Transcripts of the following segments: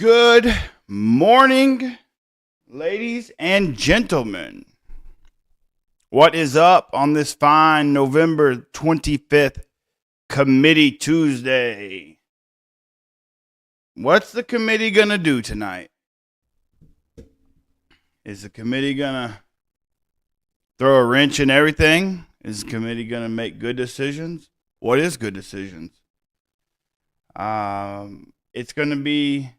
Good morning, ladies and gentlemen. What is up on this fine November 25th Committee Tuesday? What's the committee going to do tonight? Is the committee going to throw a wrench in everything? Is the committee going to make good decisions? What is good decisions? It's going to be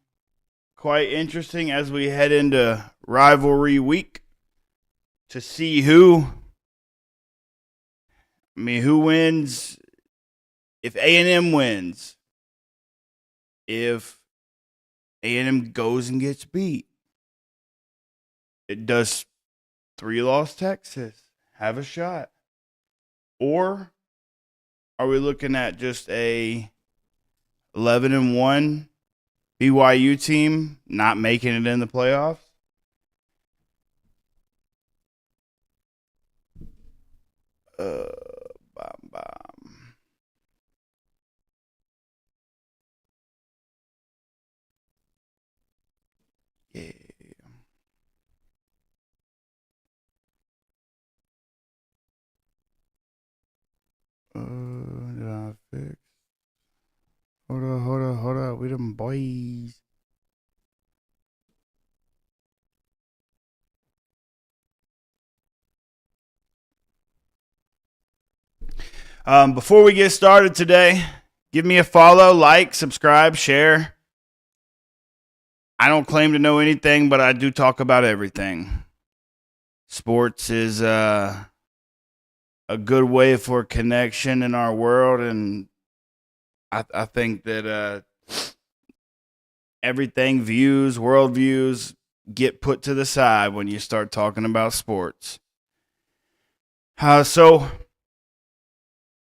quite interesting as we head into rivalry week to see who wins. If A&M wins, if A&M goes and gets beat, it does 3-loss Texas have a shot? Or are we looking at just a 11-1 BYU team not making it in the playoffs? Bam, bam. Yeah. Did I fix? Hold on. We them boys. Before we get started today, give me a follow, like, subscribe, share. I don't claim to know anything, but I do talk about everything. Sports is a good way for connection in our world, and I think that everything, worldviews, get put to the side when you start talking about sports. So,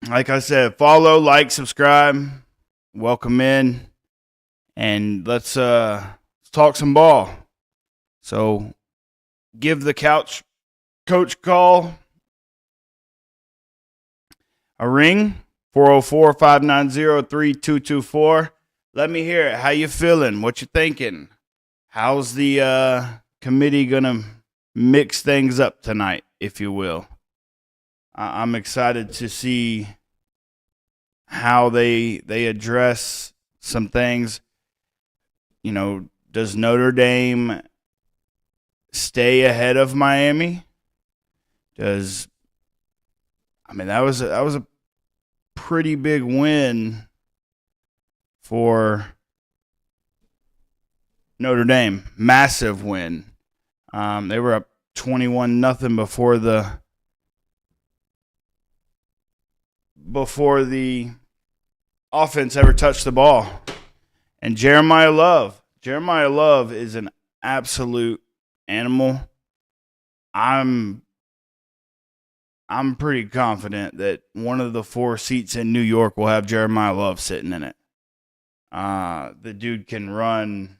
like I said, follow, like, subscribe, welcome in, and let's talk some ball. So, give the couch coach call a ring, 404-590-3224. Let me hear it. How you feeling? What you thinking? How's the committee going to mix things up tonight, if you will? I'm excited to see how they address some things. You know, does Notre Dame stay ahead of Miami? That was a pretty big win for Notre Dame. Massive win. They were up 21-0 before the offense ever touched the ball. And Jeremiah Love is an absolute animal. I'm pretty confident that one of the 4 seats in New York will have Jeremiah Love sitting in it. The dude can run.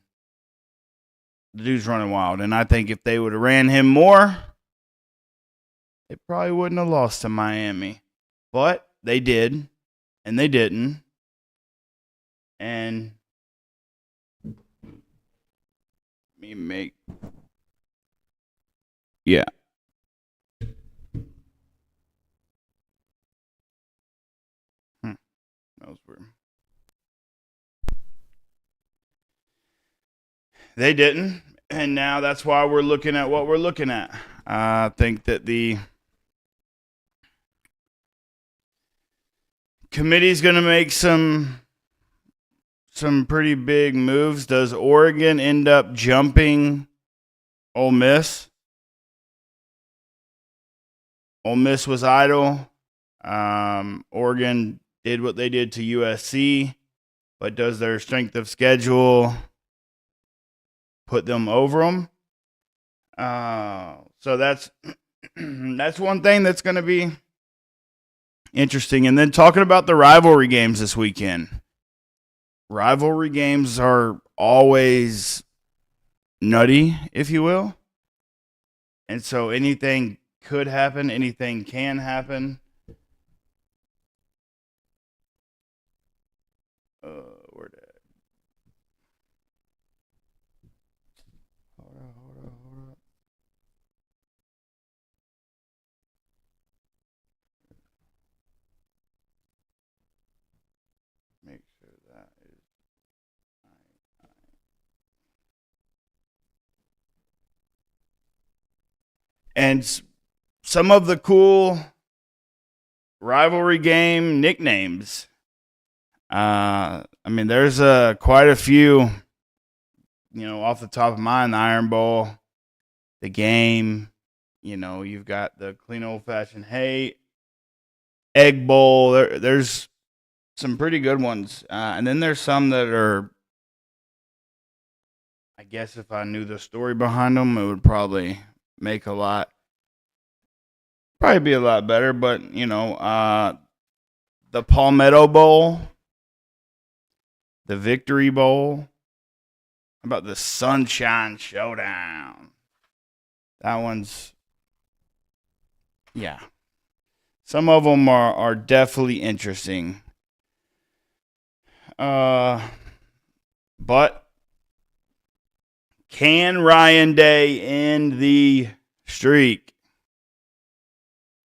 The dude's running wild. And I think if they would have ran him more, they probably wouldn't have lost to Miami. But they did, and they didn't. And yeah. That was weird. They didn't, and now that's why we're looking at what we're looking at. I think that the committee's going to make some pretty big moves. Does Oregon end up jumping Ole Miss? Ole Miss was idle. Oregon did what they did to USC, but does their strength of schedule put them over them? So that's one thing that's going to be interesting. And then talking about the rivalry games this weekend. Rivalry games are always nutty, if you will. And so anything could happen, anything can happen. Where And some of the cool rivalry game nicknames. I mean, there's quite a few, off the top of mine, the Iron Bowl, the game, you've got the clean old fashioned hate, Egg Bowl. There's some pretty good ones. And then there's some that are, I guess if I knew the story behind them, it would probably make probably be a lot better. But, the Palmetto Bowl, the Victory Bowl, how about the Sunshine Showdown? That one's, yeah. Some of them are definitely interesting. But can Ryan Day end the streak?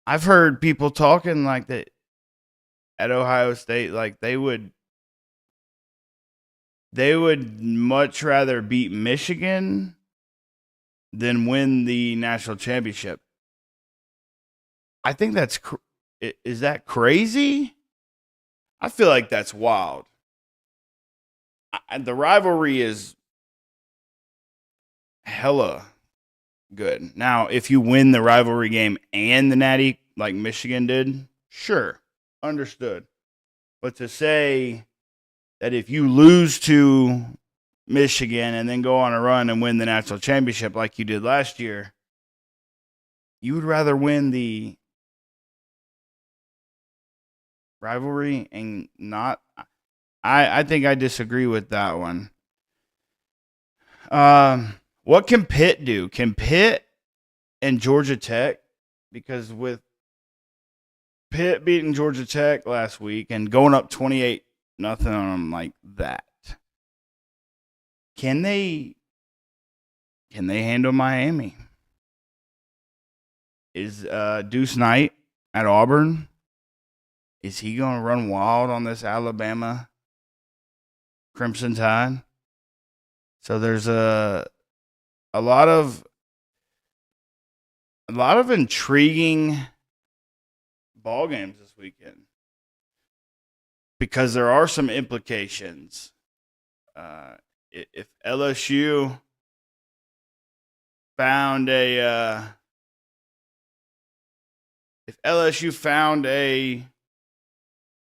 I've heard people talking like that at Ohio State, like they would much rather beat Michigan than win the national championship. I think is that crazy? I feel like that's wild. The rivalry is hella good. Now, if you win the rivalry game and the Natty like Michigan did, sure, understood. But to say that if you lose to Michigan and then go on a run and win the national championship like you did last year, you would rather win the rivalry and not. I think I disagree with that one. What can Pitt do? Can Pitt and Georgia Tech, because with Pitt beating Georgia Tech last week and going up 28-0 on them like that, can they handle Miami? Is Deuce Knight at Auburn, is he going to run wild on this Alabama Crimson Tide? So there's a lot of intriguing ball games this weekend because there are some implications. If LSU found a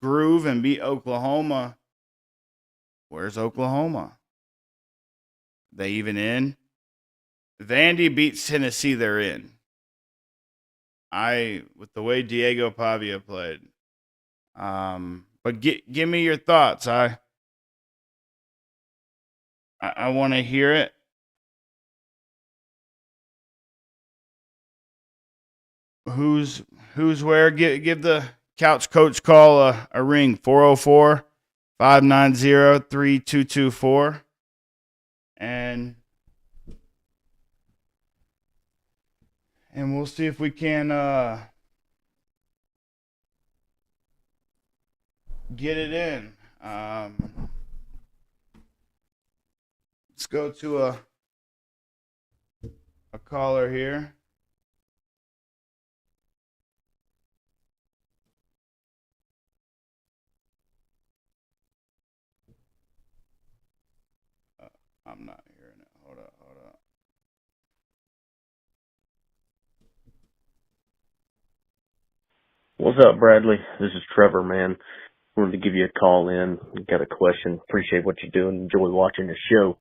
groove and beat Oklahoma, where's Oklahoma? They even in? Vandy beats Tennessee, they're in. With the way Diego Pavia played. But give me your thoughts. I want to hear it. Who's where? Give the couch coach call a ring. 404-590-3224. And we'll see if we can get it in. Let's go to a caller here. I'm not hearing it. Hold up. What's up, Bradley? This is Trevor, man. Wanted to give you a call in. Got a question. Appreciate what you're doing. Enjoy watching the show.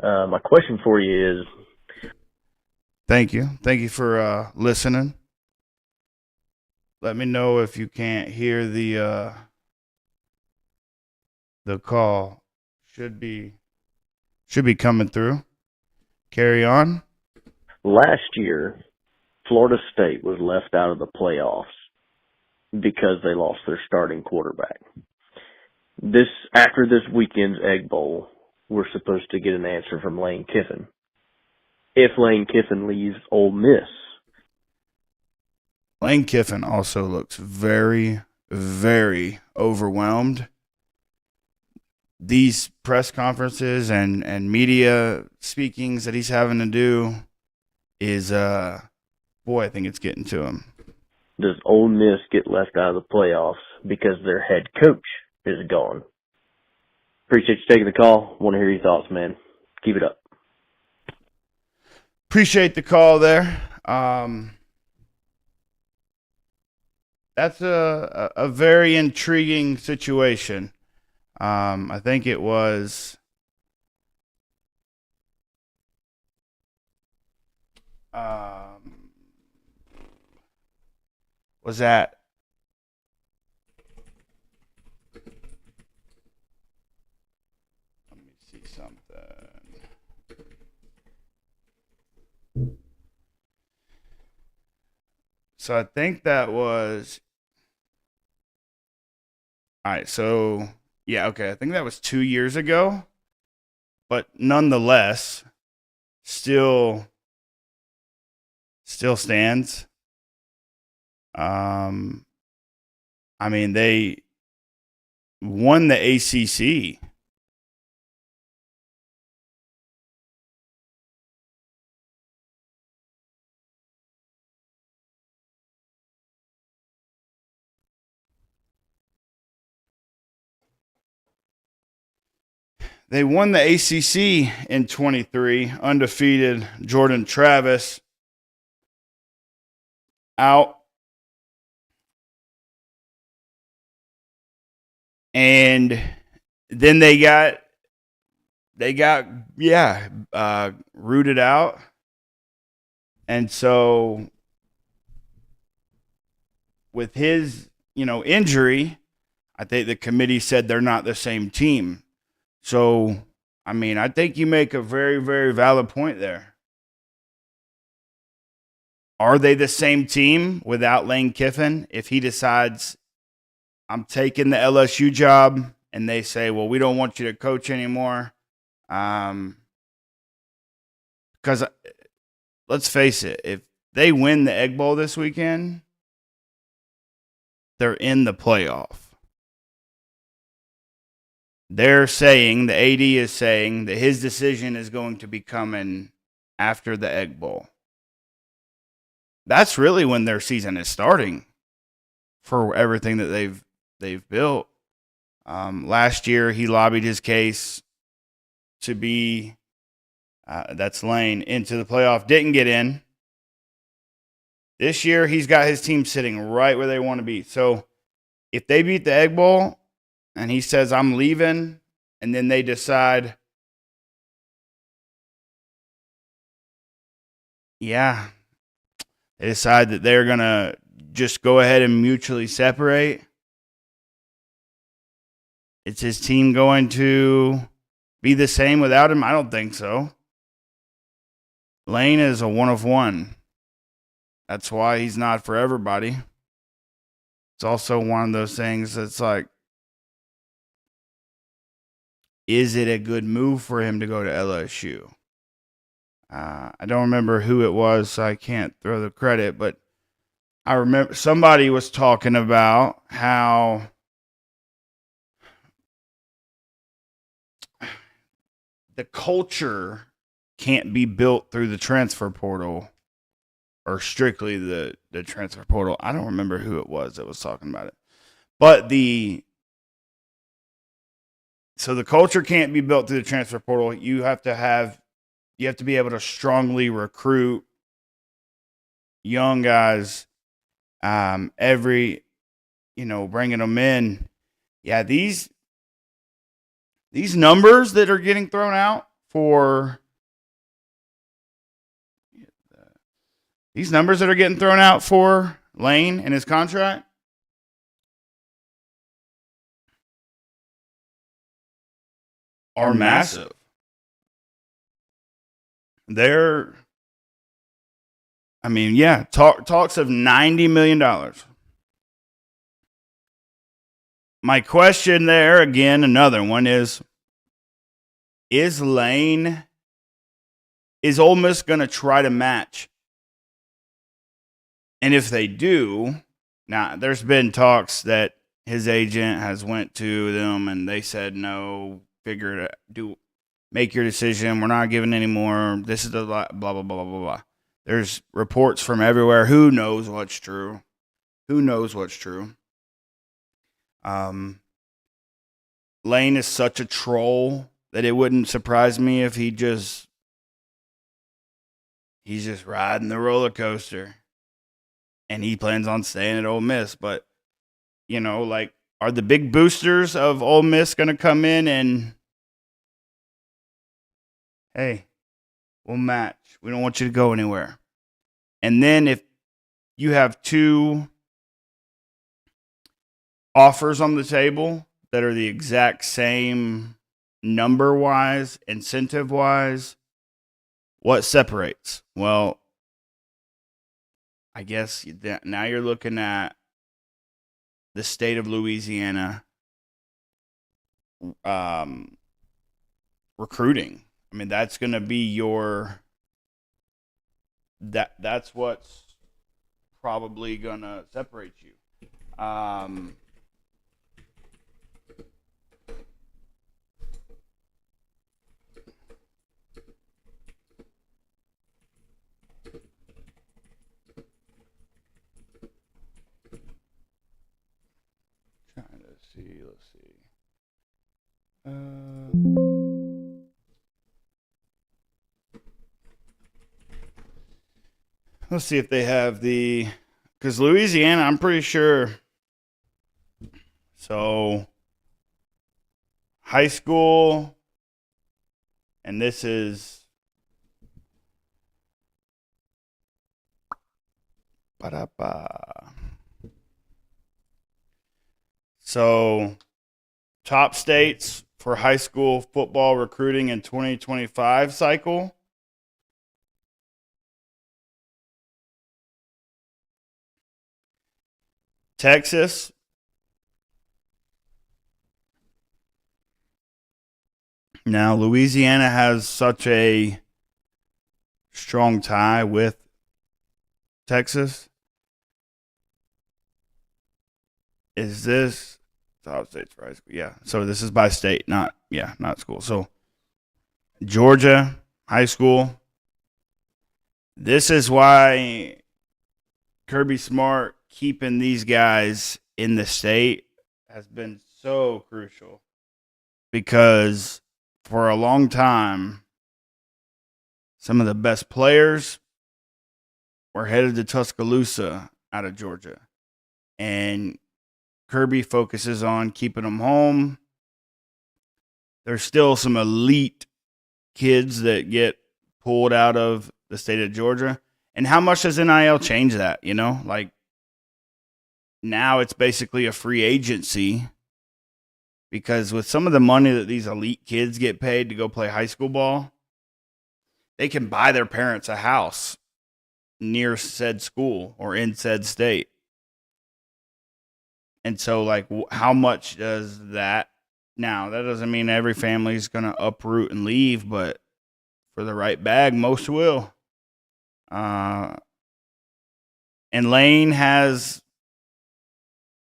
My question for you is... Thank you. Thank you for listening. Let me know if you can't hear the call. Should be coming through. Carry on. Last year, Florida State was left out of the playoffs because they lost their starting quarterback. After this weekend's Egg Bowl, we're supposed to get an answer from Lane Kiffin. If Lane Kiffin leaves Ole Miss. Lane Kiffin also looks very, very overwhelmed. These press conferences and media speakings that he's having to do is Boy, I think it's getting to him. Does Ole Miss get left out of the playoffs because their head coach is gone? Appreciate you taking the call. Want to hear your thoughts, man. Keep it up. Appreciate the call there. That's a very intriguing situation. I think it was that let me see something. So I think that was all right. So yeah, okay. I think that was 2 years ago, but nonetheless, still stands. I mean, they won the ACC. They won the ACC in 23, undefeated. Jordan Travis out. And then they got rooted out. And so with his, injury, I think the committee said they're not the same team. So, I mean, I think you make a very, very valid point there. Are they the same team without Lane Kiffin? If he decides, I'm taking the LSU job, and they say, well, we don't want you to coach anymore. Because let's face it, if they win the Egg Bowl this weekend, they're in the playoff. They're saying, the AD is saying, that his decision is going to be coming after the Egg Bowl. That's really when their season is starting for everything that they've built. Last year, he lobbied his case to be, that's Lane, into the playoff. Didn't get in. This year, he's got his team sitting right where they want to be. So if they beat the Egg Bowl, and he says, I'm leaving, and then they decide, they decide that they're going to just go ahead and mutually separate. Is his team going to be the same without him? I don't think so. Lane is a one of one. That's why he's not for everybody. It's also one of those things that's like, is it a good move for him to go to LSU? I don't remember who it was, so I can't throw the credit, but I remember somebody was talking about how the culture can't be built through the transfer portal or strictly the transfer portal. I don't remember who it was that was talking about it. But so the culture can't be built through the transfer portal. You have to be able to strongly recruit young guys, bringing them in. Yeah, these numbers that are getting thrown out for Lane and his contract are massive. Talks of $90 million. My question there, again, another one is Ole Miss going to try to match? And if they do, now there's been talks that his agent has went to them and they said, no, make your decision. We're not giving any more. This is the blah, blah, blah, blah, blah, blah. There's reports from everywhere. Who knows what's true? Who knows what's true? Lane is such a troll that it wouldn't surprise me if he's just riding the roller coaster, and he plans on staying at Ole Miss. But like, are the big boosters of Ole Miss going to come in and, hey, we'll match. We don't want you to go anywhere. And then if you have two offers on the table that are the exact same number-wise, incentive-wise, what separates? Well, I guess now you're looking at the state of Louisiana recruiting. I mean, that's going to be that's what's probably going to separate you. Trying to see, let's see. Let's see if they have because Louisiana, I'm pretty sure. So, high school, and this is so top states for high school football recruiting in 2025 cycle. Texas. Now, Louisiana has such a strong tie with Texas. Is this top states for high school? Yeah. So this is by state, not school. So Georgia high school. This is why Kirby Smart keeping these guys in the state has been so crucial, because for a long time, some of the best players were headed to Tuscaloosa out of Georgia, and Kirby focuses on keeping them home. There's still some elite kids that get pulled out of the state of Georgia. And how much does NIL change that? Like, now it's basically a free agency, because with some of the money that these elite kids get paid to go play high school ball, they can buy their parents a house near said school or in said state. And so, like, how much does that? Now, that doesn't mean every family is going to uproot and leave, but for the right bag, most will. And Lane has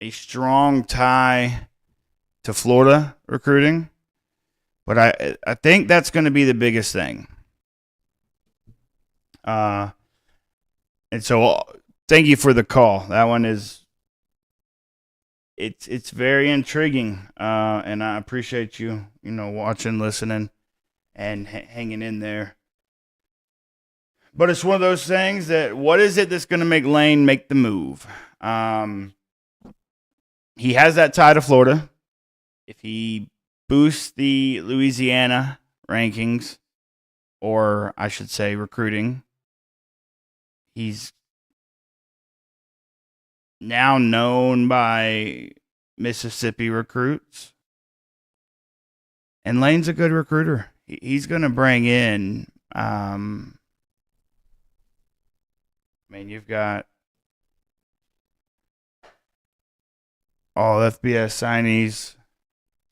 a strong tie to Florida recruiting, but I think that's going to be the biggest thing. And so, thank you for the call. That one is. It's very intriguing, and I appreciate you watching, listening, and hanging in there. But it's one of those things that, what is it that's going to make Lane make the move? He has that tie to Florida. If he boosts the Louisiana rankings, or I should say recruiting, he's now known by Mississippi recruits. And Lane's a good recruiter. He's going to bring in, you've got all FBS signees,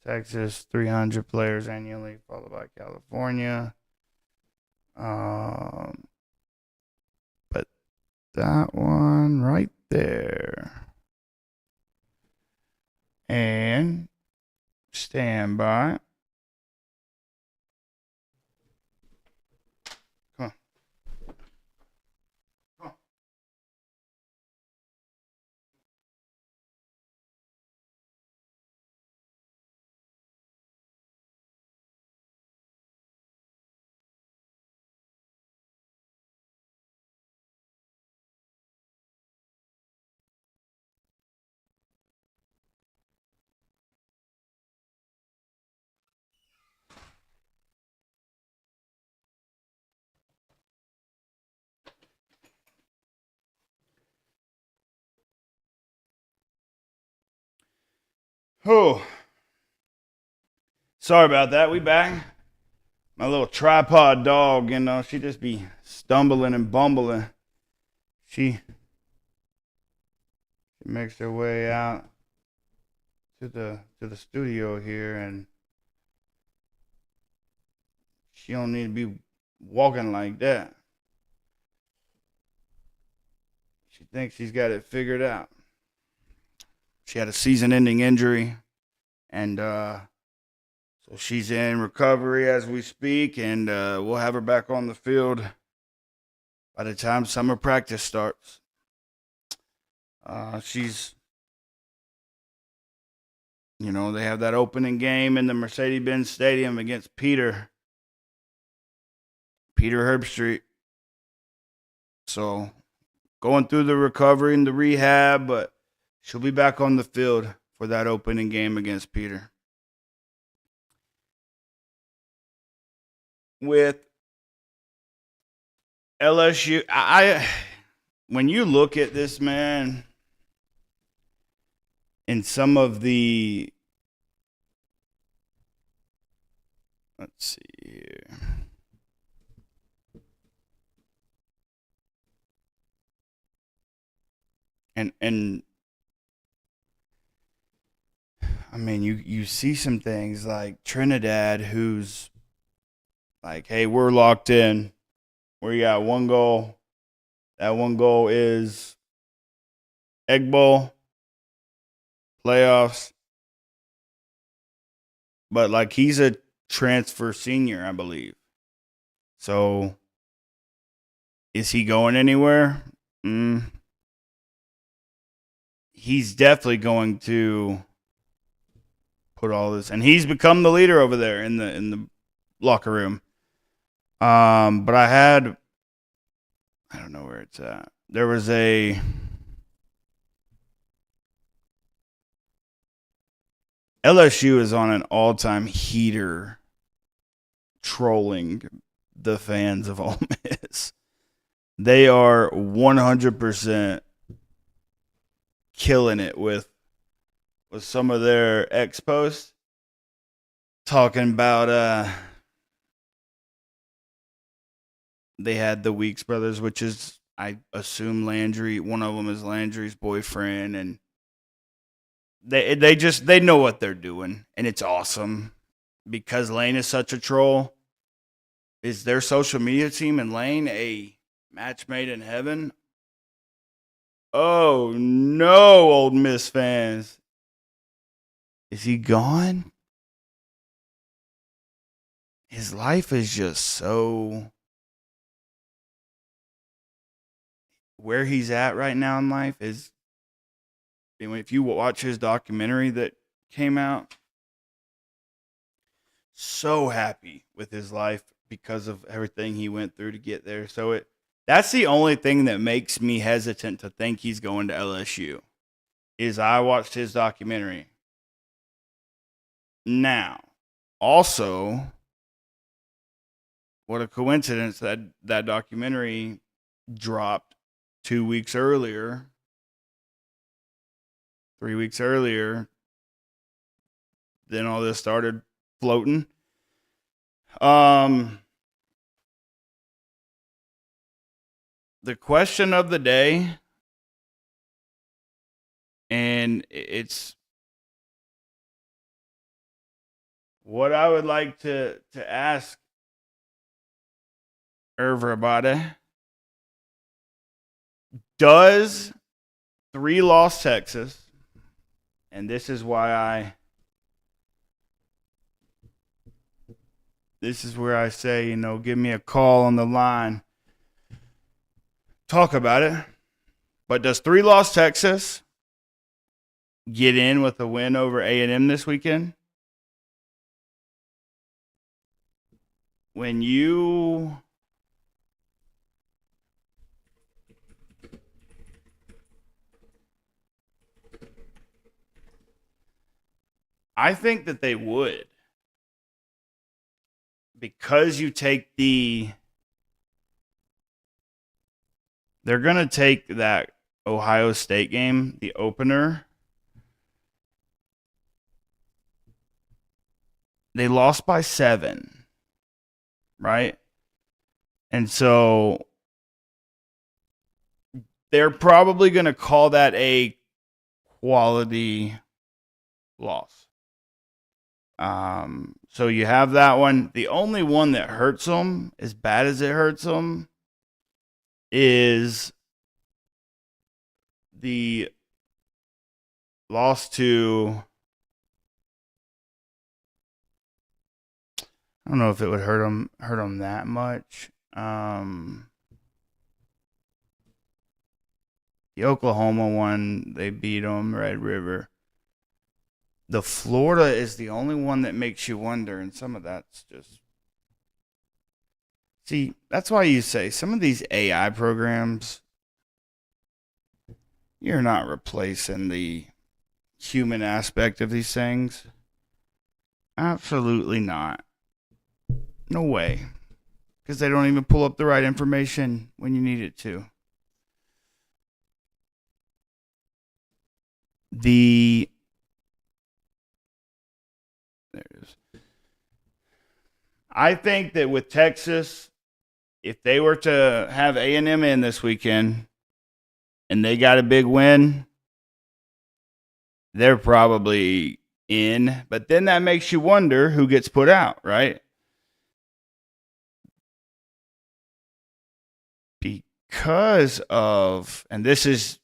Texas, 300 players annually, followed by California. But that one right there. And stand by. Come on. Oh, sorry about that. We back. My little tripod dog, she just be stumbling and bumbling. She makes her way out to the studio here, and she don't need to be walking like that. She thinks she's got it figured out. She had a season-ending injury, and so she's in recovery as we speak, and we'll have her back on the field by the time summer practice starts. She's, they have that opening game in the Mercedes-Benz Stadium against Peter Herbstreit. So going through the recovery and the rehab, but she'll be back on the field for that opening game against Peter. With LSU, when you look at this, man, in some of the, let's see here. And I mean, you see some things like Trinidad, who's like, hey, we're locked in. We got one goal. That one goal is Egg Bowl, playoffs. But like, he's a transfer senior, I believe. So is he going anywhere? He's definitely going to put all this, and he's become the leader over there in the locker room. But I don't know where it's at. There was LSU is on an all-time heater trolling the fans of Ole Miss. They are 100% killing it with some of their ex posts, talking about they had the Weeks brothers, which is, I assume, Landry. One of them is Landry's boyfriend, and they know what they're doing, and it's awesome because Lane is such a troll. Is their social media team and Lane a match made in heaven? Oh no, Ole Miss fans. Is he gone? His life is just so, where he's at right now in life is, if you watch his documentary that came out, so happy with his life because of everything he went through to get there. So that's the only thing that makes me hesitant to think he's going to LSU, is I watched his documentary. Now, also, what a coincidence that documentary dropped 2 weeks earlier, 3 weeks earlier. Then all this started floating. The question of the day, and it's what I would like to ask everybody. Does 3-loss Texas, and this is where I say, give me a call on the line. Talk about it. But does 3-loss Texas get in with a win over A&M this weekend? When you I think that they would, because you take they're going to take that Ohio State game, the opener, they lost by 7, right? And so they're probably going to call that a quality loss. So you have that one. The only one that hurts them, as bad as it hurts them, is the loss to, I don't know if it would hurt them that much. The Oklahoma one, they beat them, Red River. The Florida is the only one that makes you wonder, and some of that's just. See, that's why you say some of these AI programs, you're not replacing the human aspect of these things. Absolutely not. No way. Because they don't even pull up the right information when you need it to. There it is. I think that with Texas, if they were to have A&M in this weekend and they got a big win, they're probably in. But then that makes you wonder who gets put out, right? Because of, and this is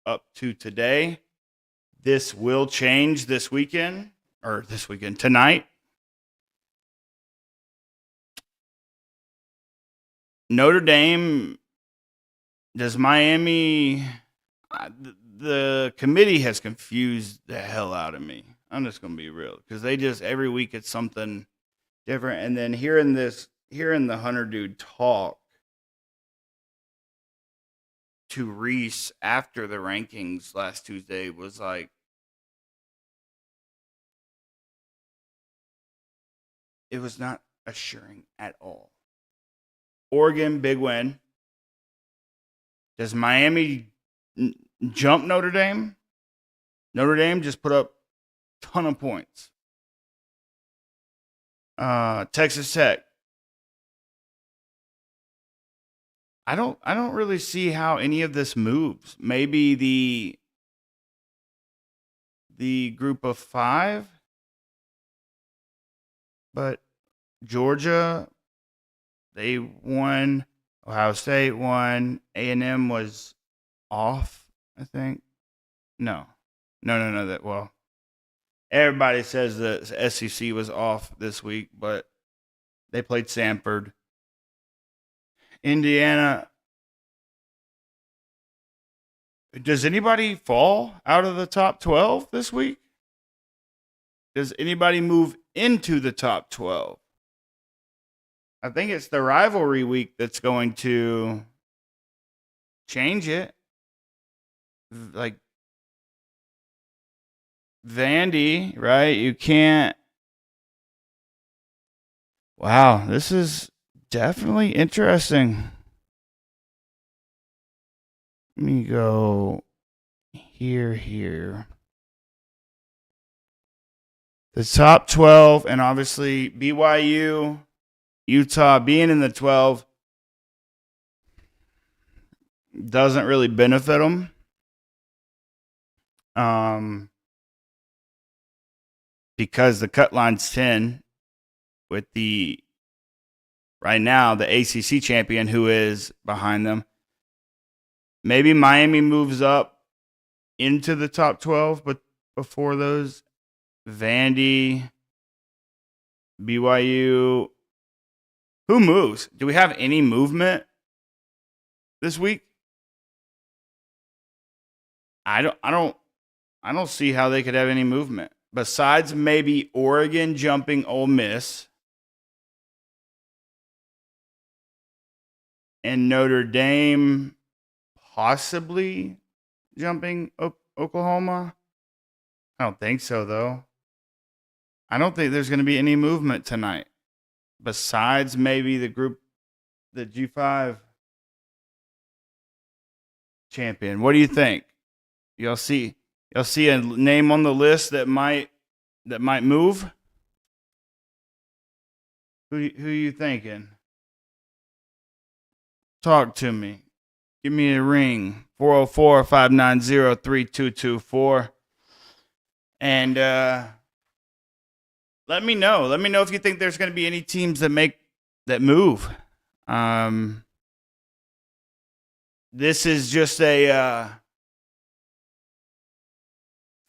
up to today, this will change tonight. Notre Dame, does Miami, the committee has confused the hell out of me. I'm just going to be real, because they just, every week it's something different. And then hearing the Hunter dude talk to Reese after the rankings last Tuesday was like, it was not assuring at all. Oregon, big win. Does Miami jump Notre Dame? Notre Dame just put up a ton of points. Texas Tech. I don't really see how any of this moves. Maybe the group of 5, but Georgia, they won. Ohio State won. A&M was off, I think. No. That, well, everybody says the SEC was off this week, but they played Samford. Indiana. Does anybody fall out of the top 12 this week? Does anybody move into the top 12? I think it's the rivalry week that's going to change it. Like Vandy, right? You can't. Wow, this is definitely interesting. Let me go here. The top 12, and obviously BYU, Utah being in the 12 doesn't really benefit them. Because the cut line's 10 with right now the ACC champion who is behind them. Maybe Miami moves up into the top 12, but before those, Vandy, BYU, who moves? Do we have any movement this week? I don't see how they could have any movement besides maybe Oregon jumping Ole Miss and Notre Dame possibly jumping Oklahoma. I don't think so, though. I don't think there's going to be any movement tonight besides maybe the G5 champion. What do you think? You'll see a name on the list that might move? Who you thinking? Talk to me. Give me a ring. 404-590-3224. And let me know. Let me know if you think there's going to be any teams that move. This is just a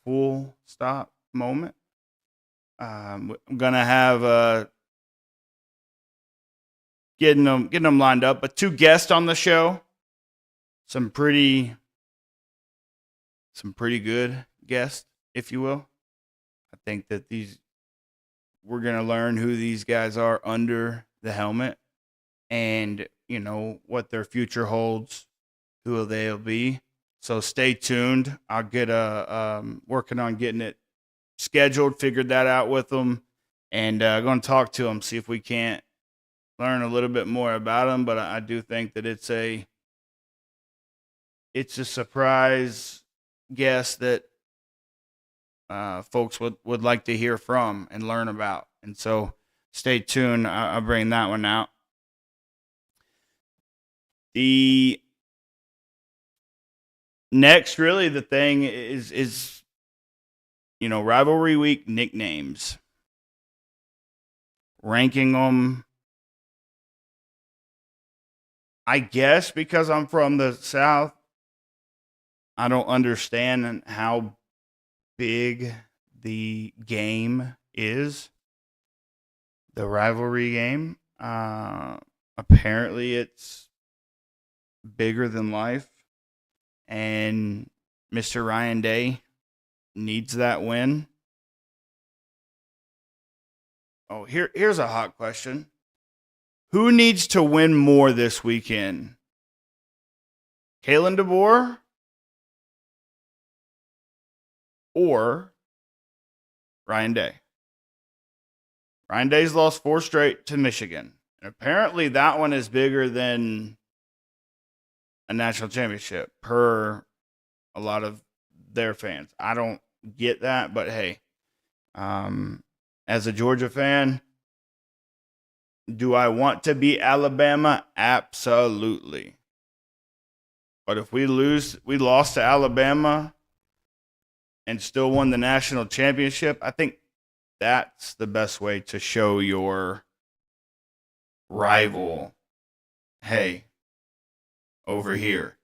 full stop moment. I'm gonna have getting them lined up, but 2 guests on the show. Some pretty good guests, if you will. I think that we're gonna learn who these guys are under the helmet, and what their future holds, who they'll be. So stay tuned. I'll get working on getting it scheduled, figured that out with them, and going to talk to them, see if we can't learn a little bit more about them. But I do think that it's a surprise guest that folks would like to hear from and learn about. And so stay tuned. I'll bring that one out. The next, really, the thing is rivalry week nicknames. Ranking them. I guess because I'm from the South, I don't understand how big the game is. The rivalry game. Apparently it's bigger than life. And Mr. Ryan Day needs that win. Oh, here's a hot question. Who needs to win more this weekend? Kalen DeBoer or Ryan Day? Ryan Day's lost 4 straight to Michigan. And apparently that one is bigger than a national championship per a lot of their fans. I don't get that, but hey, as a Georgia fan, do I want to beat Alabama? Absolutely. But if we lost to Alabama and still won the national championship, I think that's the best way to show your rival, hey, over here.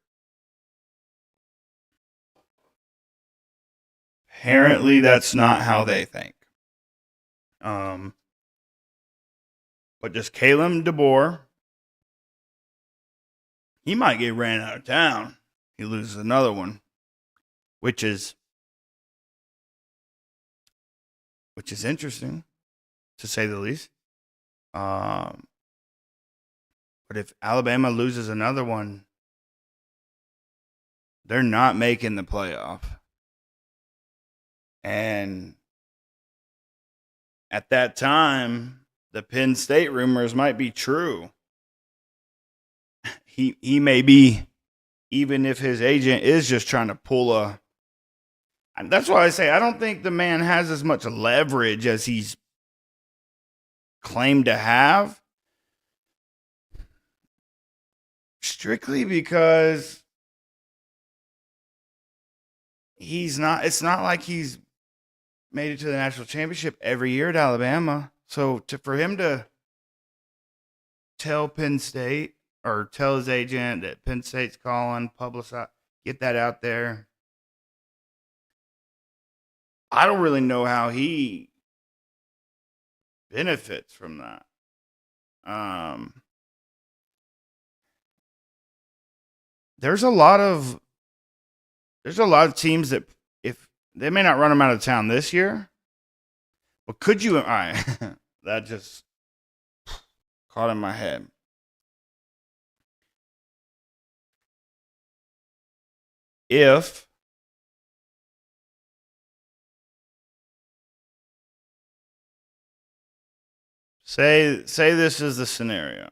Apparently, that's not how they think. But just Kalen DeBoer, he might get ran out of town. He loses another one, which is interesting, to say the least. But if Alabama loses another one, they're not making the playoff. And at that time, the Penn State rumors might be true. He may be, even if his agent is just trying to pull a. And that's why I say I don't think the man has as much leverage as he's claimed to have. Strictly because it's not like he's made it to the national championship every year at Alabama. So for him to tell Penn State or tell his agent that Penn State's calling, publicize, get that out there. I don't really know how he benefits from that. There's a lot of teams that if they may not run him out of town this year, but could you? All right, that just caught in my head. If say this is the scenario.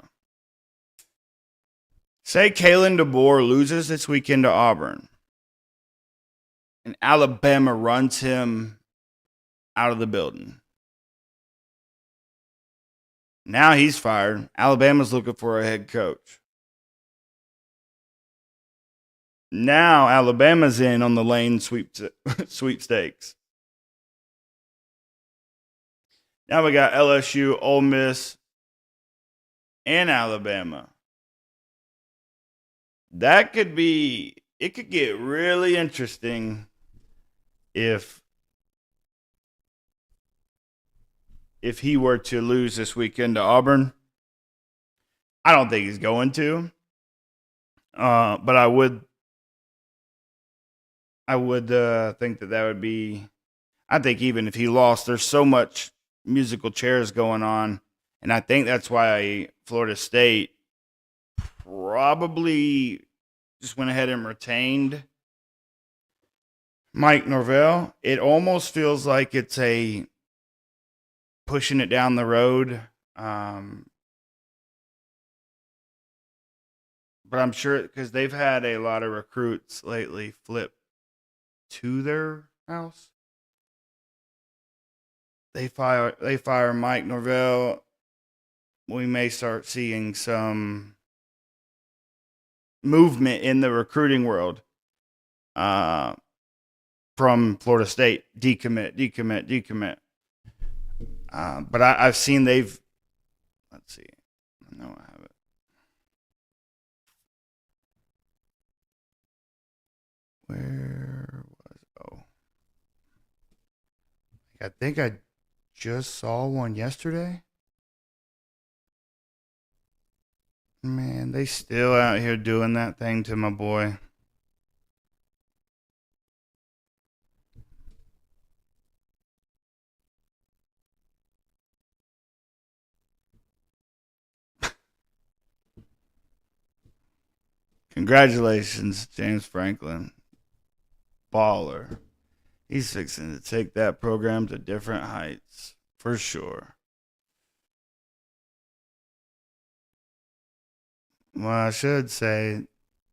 Say Kalen DeBoer loses this weekend to Auburn, and Alabama runs him out of the building. Now he's fired. Alabama's looking for a head coach. Now Alabama's in on the Lane sweepstakes. Now we got LSU, Ole Miss, and Alabama. It could get really interesting if he were to lose this weekend to Auburn. I don't think he's going to. But I would think that would be. I think even if he lost, there's so much musical chairs going on, and I think that's why Florida State probably just went ahead and retained Mike Norvell. It almost feels like it's a pushing it down the road. But I'm sure because they've had a lot of recruits lately flip to their house. They fire Mike Norvell. We may start seeing some movement in the recruiting world from Florida State. Decommit. But I've seen they've. Let's see. I know I have it. Where was I think I just saw one yesterday. Man, they still out here doing that thing to my boy. Congratulations, James Franklin. Baller. He's fixing to take that program to different heights, for sure. Well, I should say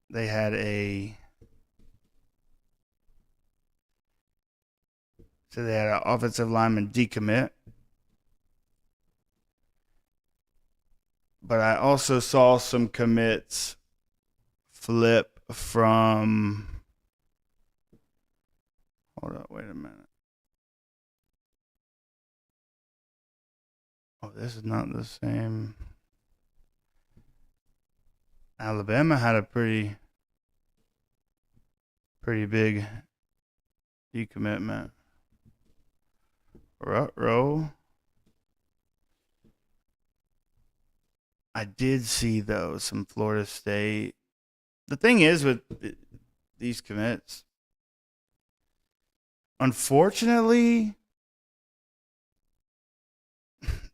they had an offensive lineman decommit. But I also saw some commits flip from. Hold up, wait a minute. Oh, this is not the same. Alabama had a pretty big decommitment. Row. I did see though some Florida State. The thing is with these commits, unfortunately,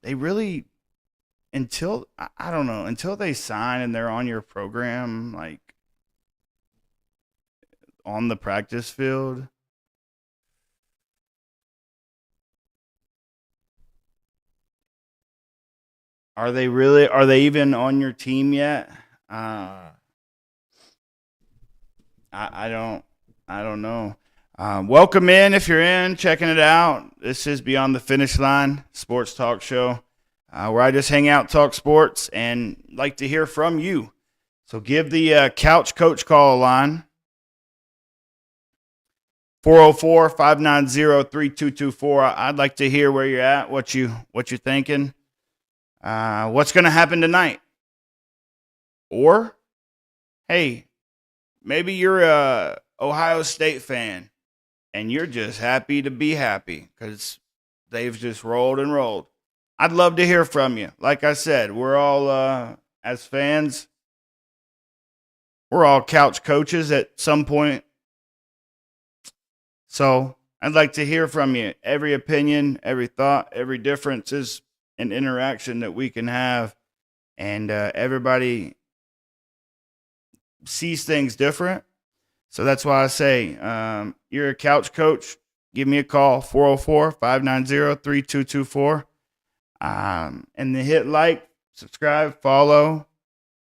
they really until they sign and they're on your program, like on the practice field. Are they even on your team yet? I don't know. Welcome in if you're checking it out. This is Beyond the Finish Line Sports Talk Show, where I just hang out, talk sports, and like to hear from you. So give the Couch Coach call line, 404-590-3224. I'd like to hear where you're at, what you're thinking, what's going to happen tonight. Or, hey, maybe you're a Ohio State fan and you're just happy to be happy because they've just rolled and rolled. I'd love to hear from you. Like I said, we're all, as fans, we're all couch coaches at some point. So I'd like to hear from you. Every opinion, every thought, every difference is an interaction that we can have. And everybody sees things different. So that's why I say, you're a couch coach, give me a call, 404-590-3224. And then hit like, subscribe, follow.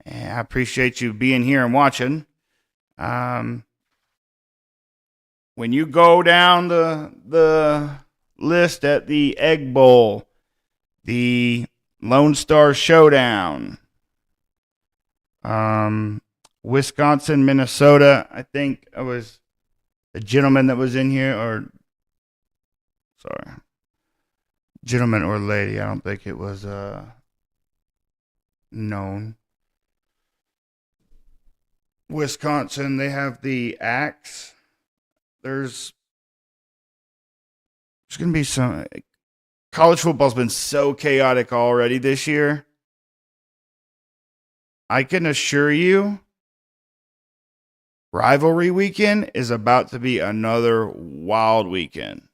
And I appreciate you being here and watching. When you go down the list at the Egg Bowl, the Lone Star Showdown. Wisconsin, Minnesota. I think it was a gentleman that was in here, or sorry, gentleman or lady. I don't think it was known. Wisconsin, they have the axe. There's going to be some. College football's been so chaotic already this year. I can assure you, rivalry weekend is about to be another wild weekend.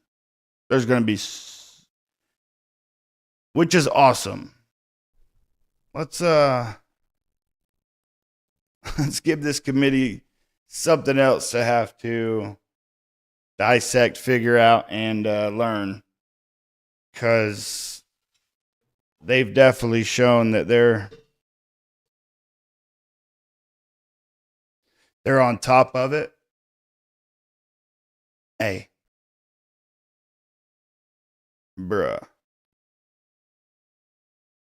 There's going to be, which is awesome. Let's give this committee something else to have to dissect, figure out, and learn, because they've definitely shown that they're on top of it. Hey, bruh.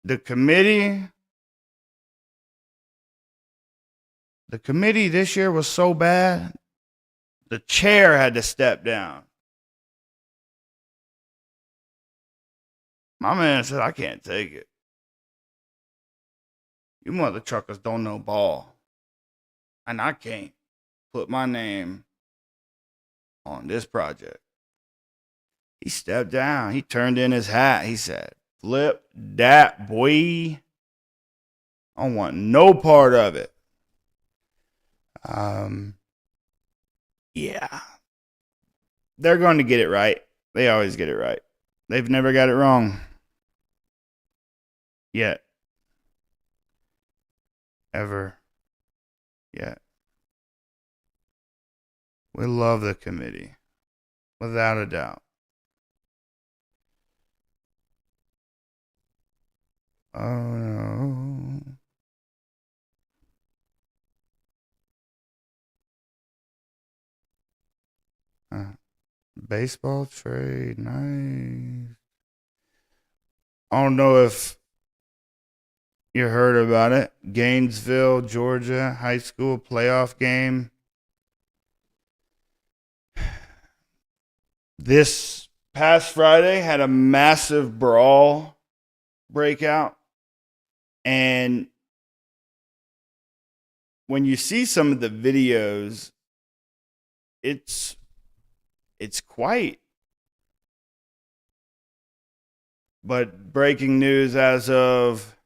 The committee this year was so bad, the chair had to step down. My man said, I can't take it. You mother truckers don't know ball. And I can't put my name on this project. He stepped down. He turned in his hat. He said, flip that, boy. I don't want no part of it. Yeah. They're going to get it right. They always get it right. They've never got it wrong. Yet. Ever. Yet. We love the committee. Without a doubt. Oh no. Baseball trade, nice. I don't know if you heard about it. Gainesville, Georgia, high school playoff game. This past Friday had a massive brawl breakout. And when you see some of the videos, it's quite. But breaking news as of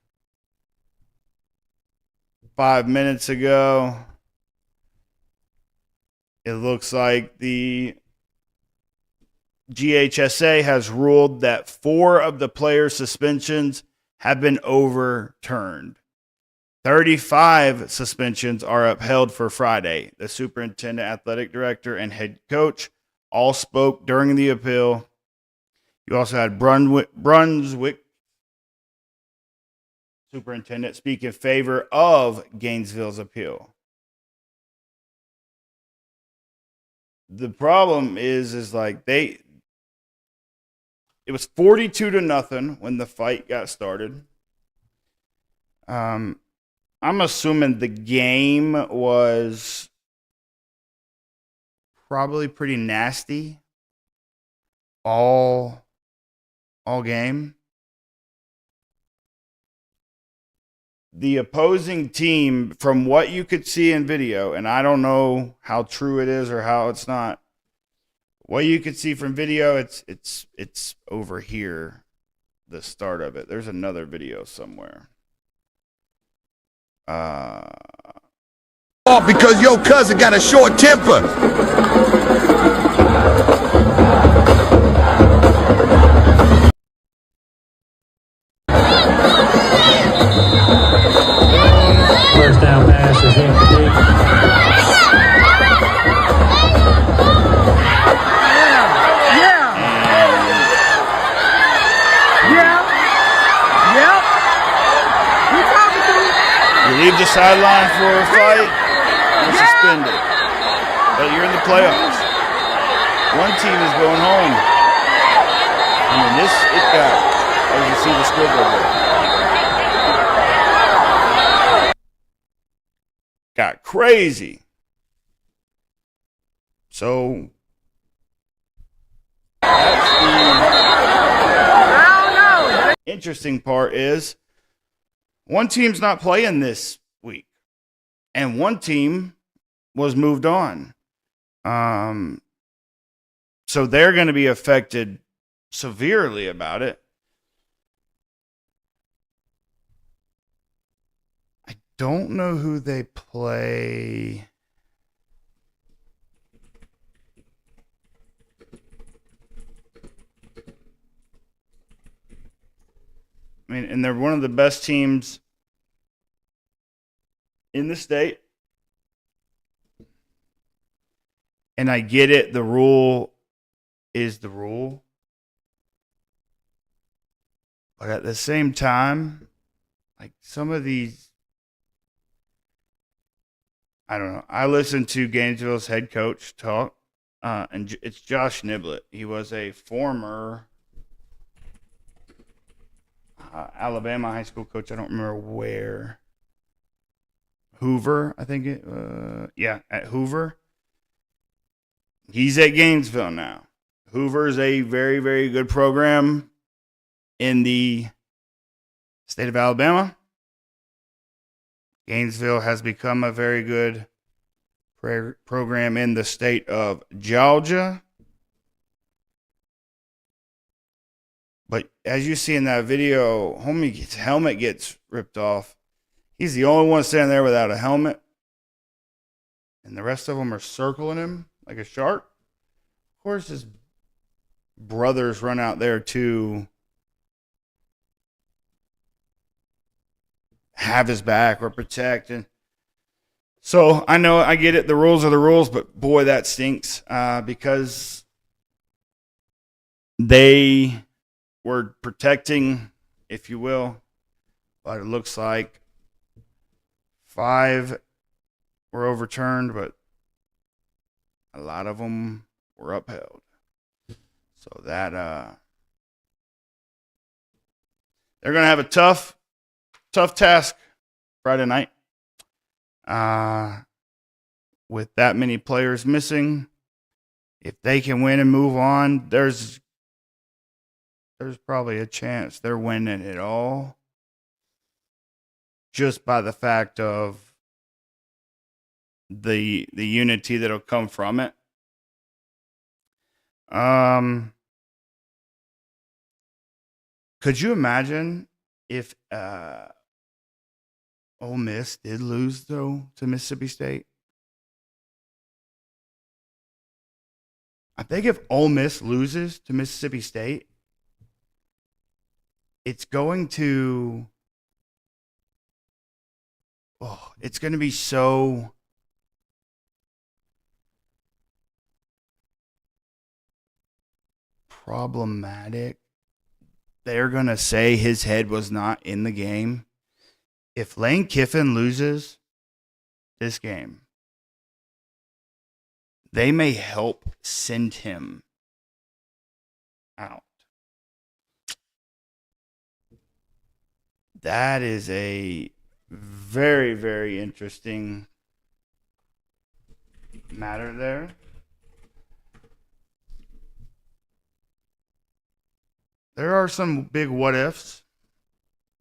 5 minutes ago, it looks like the GHSA has ruled that 4 of the players' suspensions have been overturned. 35 suspensions are upheld for Friday. The superintendent, athletic director, and head coach all spoke during the appeal. You also had Brunswick superintendent speak in favor of Gainesville's appeal. The problem is like it was 42-0 when the fight got started. I'm assuming the game was probably pretty nasty all game. The opposing team, from what you could see in video, and I don't know how true it is or how it's not, what you could see from video, it's over here, the start of it. There's another video somewhere. Because your cousin got a short temper. First down pass is incomplete. Leave the sideline for a fight, you're suspended. But you're in the playoffs. One team is going home. I mean, it got, as you see the scoreboard there. got crazy. So that's the interesting part is one team's not playing this week, and one team was moved on. So they're going to be affected severely about it. I don't know who they play. I mean, and they're one of the best teams in the state. And I get it. The rule is the rule. But at the same time, like some of these, I don't know. I listened to Gainesville's head coach talk, and it's Josh Niblett. He was a former Alabama high school coach. I don't remember where. Hoover, I think it. At Hoover. He's at Gainesville now. Hoover is a very, very good program in the state of Alabama. Gainesville has become a very good program in the state of Georgia. But as you see in that video, homie's helmet gets ripped off. He's the only one standing there without a helmet. And the rest of them are circling him like a shark. Of course, his brothers run out there to have his back or protect. And so I know, I get it. The rules are the rules, but boy, that stinks because they were protecting, if you will, but it looks like 5 were overturned, but a lot of them were upheld. So that they're going to have a tough task Friday night. With that many players missing, if they can win and move on, there's probably a chance they're winning it all just by the fact of the unity that'll come from it. Could you imagine if Ole Miss did lose though to Mississippi State? I think if Ole Miss loses to Mississippi State, it's going to be so problematic. They're going to say his head was not in the game. If Lane Kiffin loses this game, they may help send him out. That is a very, very interesting matter there. There are some big what ifs.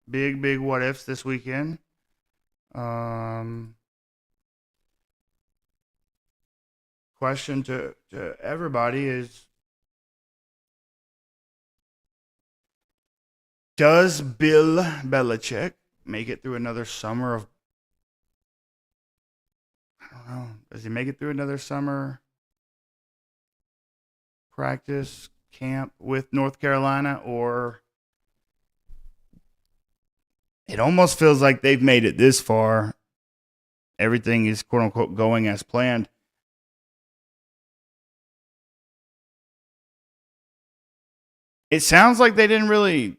Big what ifs this weekend. Question to everybody is, does Bill Belichick make it through another summer of, I don't know, does he make it through another summer practice camp with North Carolina? Or it almost feels like they've made it this far. Everything is quote unquote going as planned. It sounds like they didn't really,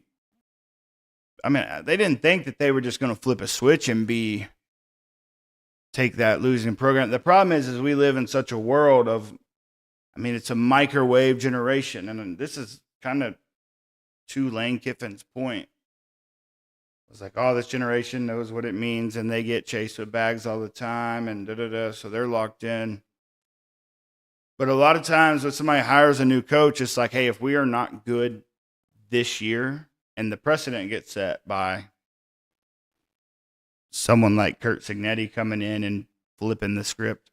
they didn't think that they were just going to flip a switch and take that losing program. The problem is we live in such a world of, it's a microwave generation. And this is kind of to Lane Kiffin's point. was like, oh, this generation knows what it means, and they get chased with bags all the time, and so they're locked in. But a lot of times when somebody hires a new coach, it's like, hey, if we are not good this year, and the precedent gets set by someone like Kurt Signetti coming in and flipping the script.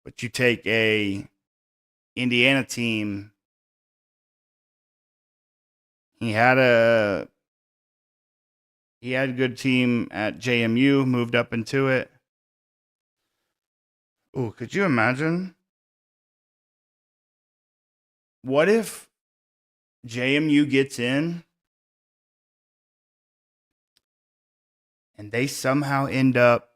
But you take a Indiana team, he had a good team at JMU, moved up into it. Ooh, could you imagine? What if JMU gets in and they somehow end up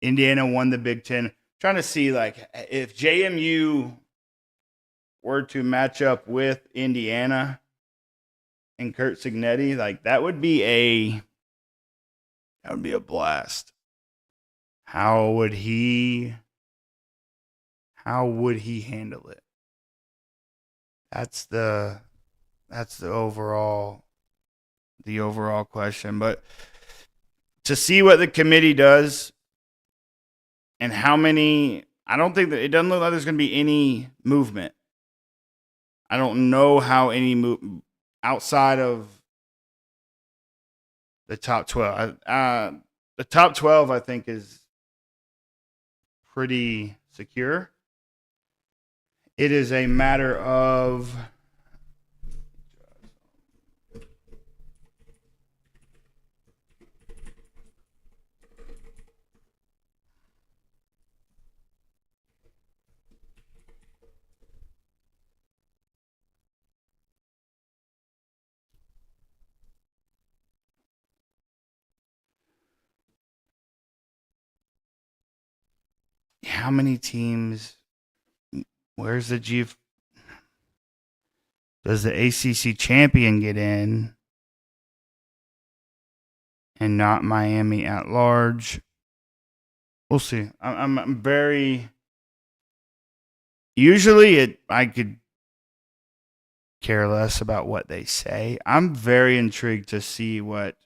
Indiana won the Big Ten. Trying to see, like, if JMU were to match up with Indiana and Kurt Signetti, like, that would be a blast. How would he handle it? That's the overall question. But to see what the committee does and how many, I don't think that it doesn't look like there's going to be any movement. I don't know how any move outside of the top 12. The top 12, I think, is pretty secure. It is a matter of how many teams. Where's the G? Does the ACC champion get in and not Miami at large? We'll see. I'm very. Usually, I could care less about what they say. I'm very intrigued to see what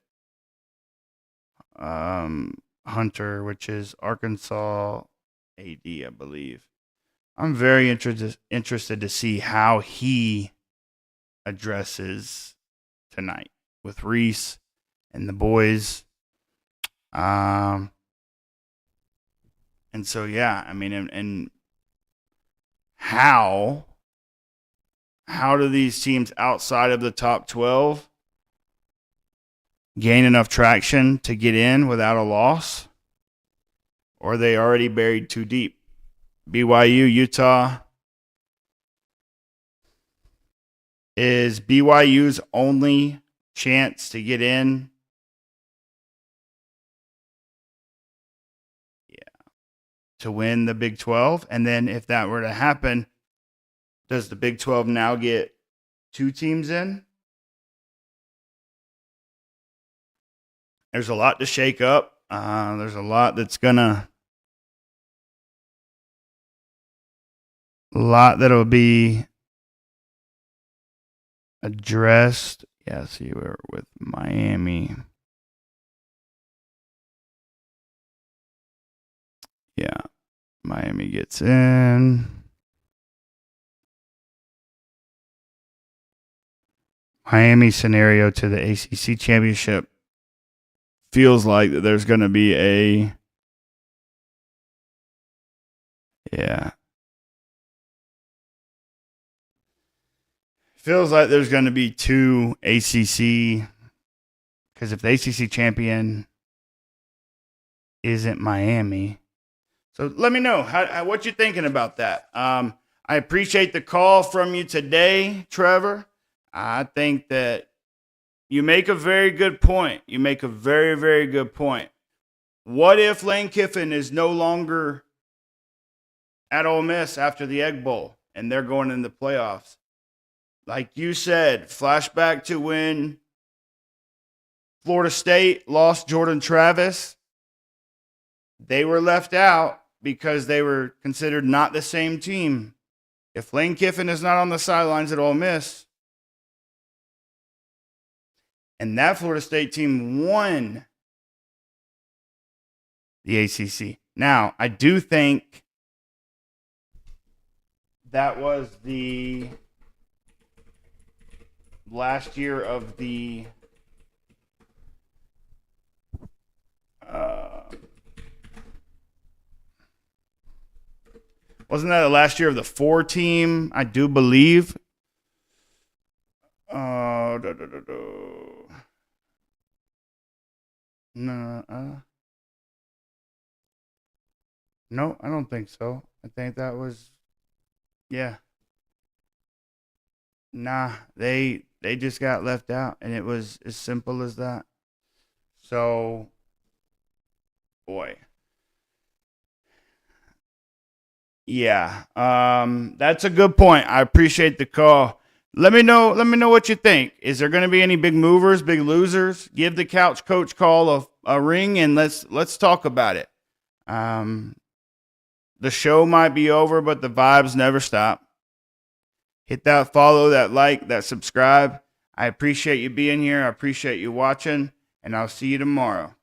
Hunter, which is Arkansas AD, I believe. I'm very interested to see how he addresses tonight with Reese and the boys. And so, yeah, I mean, and how do these teams outside of the top 12 gain enough traction to get in without a loss? Or are they already buried too deep? BYU, Utah. Is BYU's only chance to get in? Yeah. To win the Big 12. And then if that were to happen, does the Big 12 now get 2 teams in? There's a lot to shake up. There's a lot that's gonna... A lot that'll be addressed. Yeah, see, we're with Miami. Yeah, Miami gets in. Miami scenario to the ACC championship feels like that there's going to be a... Yeah. Feels like there's going to be 2 ACC, because if the ACC champion isn't Miami. So let me know what you're thinking about that. I appreciate the call from you today, Trevor. I think that you make a very good point. You make a very, very good point. What if Lane Kiffin is no longer at Ole Miss after the Egg Bowl and they're going in the playoffs? Like you said, flashback to when Florida State lost Jordan Travis. They were left out because they were considered not the same team If Lane Kiffin is not on the sidelines at Ole Miss, and that Florida State team won the ACC. Now, I do think that was the last year of the wasn't that the last year of the 4 team? I do believe. No, no, I don't think so. I think that was, yeah. Nah, they just got left out, and it was as simple as that. So, boy. Yeah, that's a good point. I appreciate the call. Let me know what you think. Is there going to be any big movers, big losers? Give the couch coach call a ring, and let's talk about it. The show might be over, but the vibes never stop. Hit that follow, that like, that subscribe. I appreciate you being here. I appreciate you watching, and I'll see you tomorrow.